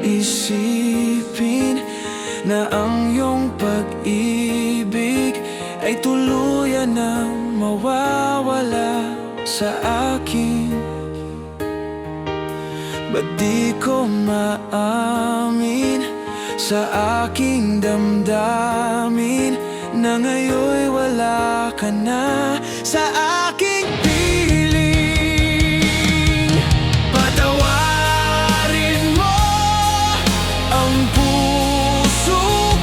Isipin na ang iyong pag-ibig ay tuluyan nang mawawala sa akin. Ba't di ko maamin sa aking damdamin na ngayon'y wala ka na sa aking piling? Patawarin mo ang puso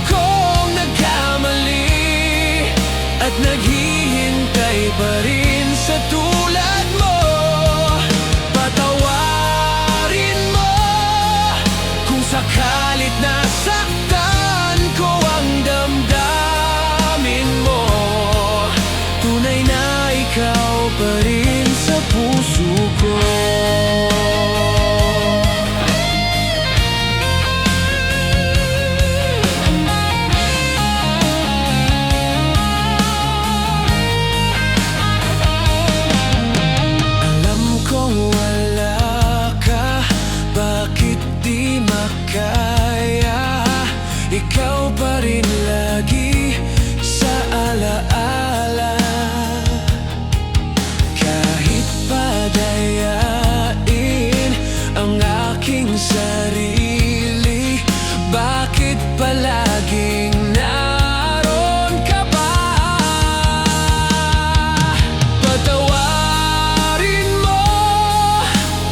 kong nagkamali at naghihintay pa rin sa tulad mo. Patawarin mo kung sakalit nasaktan ko ang damdamin mo. Tunay na ikaw pa rin sa puso ko. Ikaw pa rin lagi sa alaala. Kahit padayain ang aking sarili, bakit palaging naroon ka ba? Patawarin mo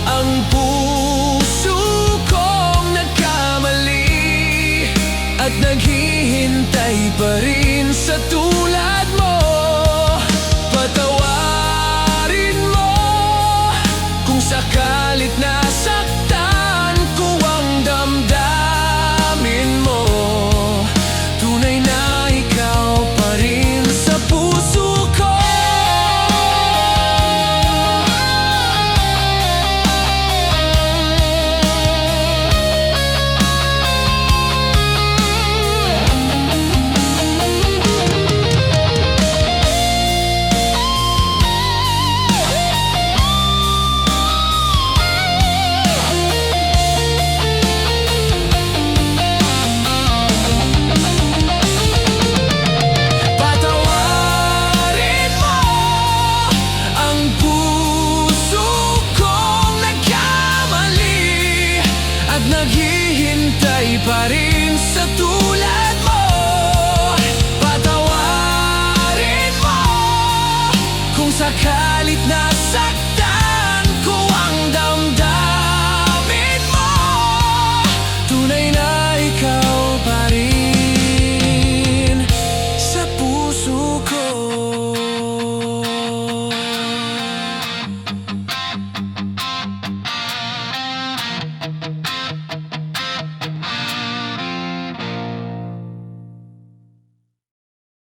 ang puso kong nagkamali at naghihintay pa rin sa tulad mo. Patawarin mo kung sakalit nasaktan ko ang damdamin mo. Tunay na ikaw pa rin sa puso ko. Naghihintay pa rin